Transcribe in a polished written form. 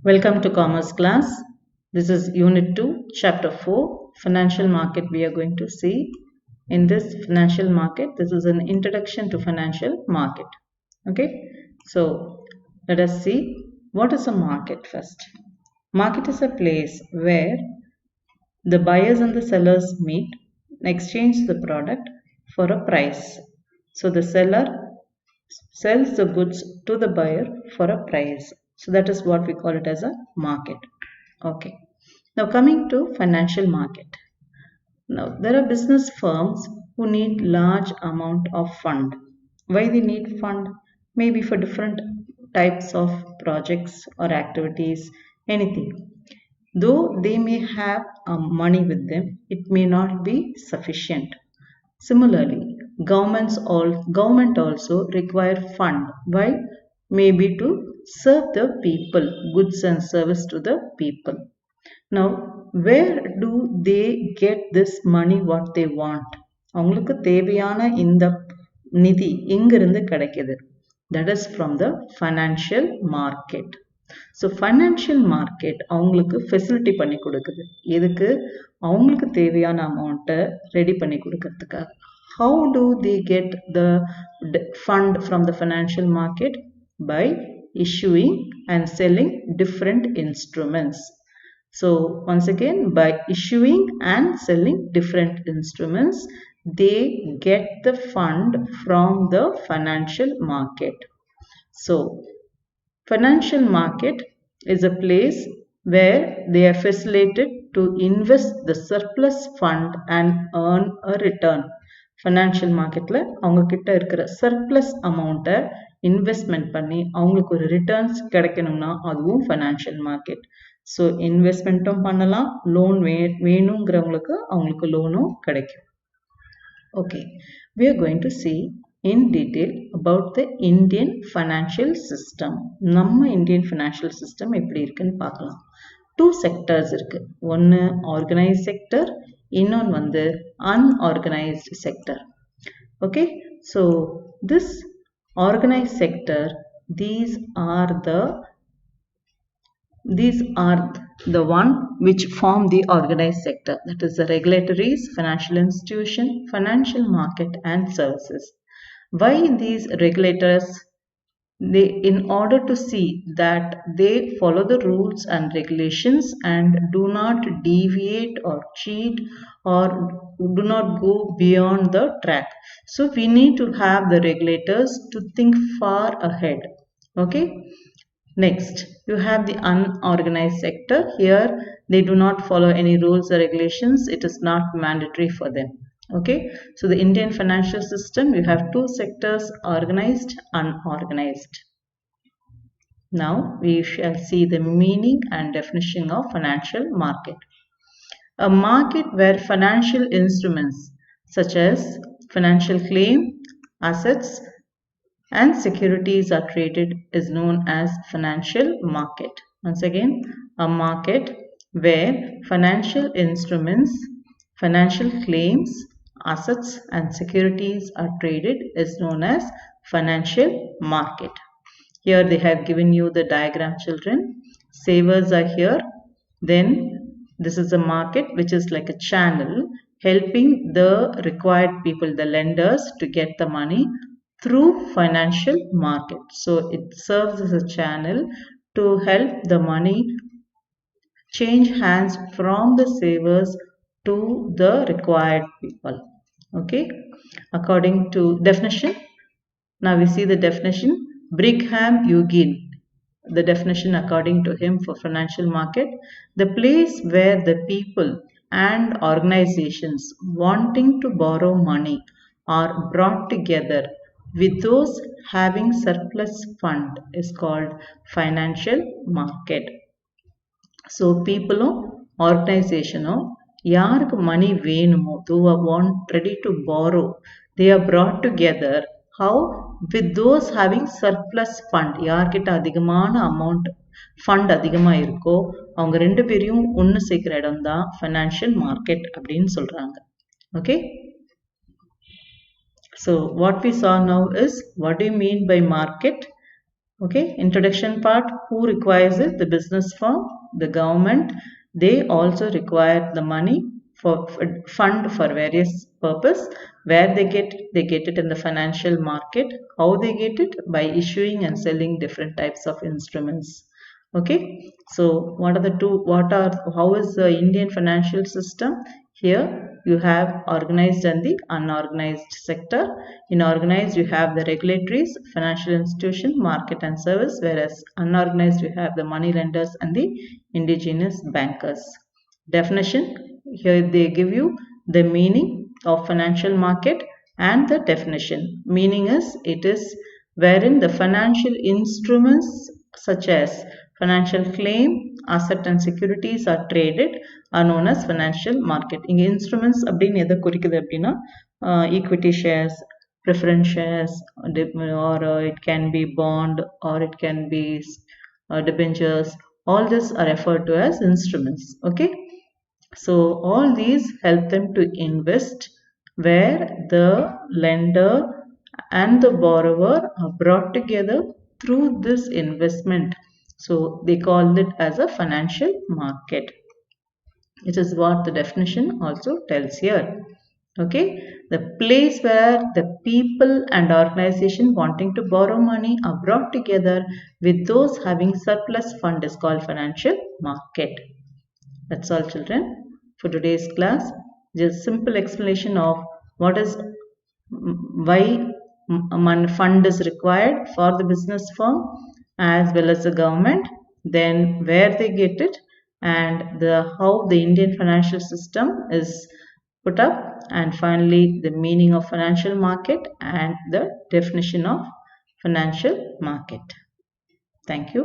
Welcome to Commerce class. This is Unit 2, Chapter 4, Financial Market we are going to see. In this financial market, this is an introduction to financial market. Okay, so let us see what is a market first. Market is a place where the buyers and the sellers meet and exchange the product for a price. So the seller sells the goods to the buyer for a price. So that is what we call it as a market. Okay. Now coming to financial market. Now there are business firms who need large amount of fund. Why they need fund? Maybe for different types of projects or activities, anything. Though they may have money with them, it may not be sufficient. Similarly, government also require fund. Why? Maybe to serve the people, goods and service to the people. Now, where do they get this money what they want? அவங்களுக்கு தேவையான இந்த நிதி எங்கிருந்து கிடைக்குது? That is from the financial market. So financial market அவங்களுக்கு facility பண்ணி கொடுக்குது. எதுக்கு? அவங்களுக்கு தேவையான அமௌண்ட்டை ரெடி பண்ணி கொடுக்கறதுக்காக. How do they get the fund from the financial market? By issuing and selling different instruments. So once again, by issuing and selling different instruments, they get the fund from the financial market. So financial market is a place where they are facilitated to invest the surplus fund and earn a return. Financial marketல அவங்க கிட்ட இருக்கிற surplus amount investment பண்ணி அவங்களுக்கு ஒரு returns கிடைக்கணும்னா அதுவும் financial market. So இன்வெஸ்ட்மெண்ட்டும் பண்ணலாம், loan வேணுங்கிறவங்களுக்கு அவங்களுக்கு லோனும் கிடைக்கும். Okay, we are going to see in detail about the Indian financial system. நம்ம Indian financial system எப்படி இருக்குன்னு பார்க்கலாம். Two sectors இருக்கு. ஒன்று organized sector, இன்னொன்று வந்து unorganized sector. Okay, so this organized sector, these are the one which form the organized sector. That is the regulatories, financial institution, financial market and services. Why these regulators? In order to see that they follow the rules and regulations and do not deviate or cheat or do not go beyond the track. So we need to have the regulators to think far ahead. Okay. Next, you have the unorganized sector. Here, they do not follow any rules or regulations. It is not mandatory for them. Okay, so the Indian financial system, you have two sectors, organized, unorganized. Now, we shall see the meaning and definition of financial market. A market where financial instruments such as financial claim, assets, and securities are traded is known as financial market. Once again, a market where financial instruments, financial claims, assets and securities are traded is known as financial market. Here they have given you the diagram, children. Savers are here. Then this is a market which is like a channel helping the required people, the lenders, to get the money through financial market. So it serves as a channel to help the money change hands from the savers to the required people. Okay, according to definition, now we see the definition. Brigham Youngin, the definition according to him for financial market: the place where the people and organizations wanting to borrow money are brought together with those having surplus fund is called financial market. So people organization யாருக்கு money வேணுமோ, who are ready to borrow, they are brought together. How? With those having surplus fund. யார்கிட்ட அதிகமான amount fund அதிகமா இருக்கோ அவங்க ரெண்டு பேரையும் ஒன்று சேர்க்கிற இடம் தான் financial market அப்படின்னு சொல்றாங்க. Okay. So what we saw now is, what do you mean by market? Okay, introduction part, who requires it? The business firm, the government. They also require the money for fund for various purpose. Where they get it in the financial market. How they get it? By issuing and selling different types of instruments. Okay, so what are the two? How is the Indian financial system? Here you have organized and the unorganized sector. In organized, you have the regulatories, financial institution, market and service, whereas unorganized, you have the money lenders and the indigenous bankers. Definition, here they give you the meaning of financial market and the definition. Meaning is, it is wherein the financial instruments such as financial claim, asset and securities are traded are known as financial market. இங்க instruments அப்படின்னு எதை குறிக்குது அப்படின்னா equity shares, preference shares, or it can be bond, or it can be debentures. All this are referred to as instruments. Okay, so all these help them to invest, where the lender and the borrower are brought together through this investment. So they call it as a financial market. It is what the definition also tells here. Okay, the place where the people and organization wanting to borrow money are brought together with those having surplus fund is called financial market. That's all, children, for today's class. Just simple explanation of what is why fund is required for the business firm as well as the government, then where they get it, and how the Indian financial system is put up, and finally the meaning of financial market and the definition of financial market. Thank you.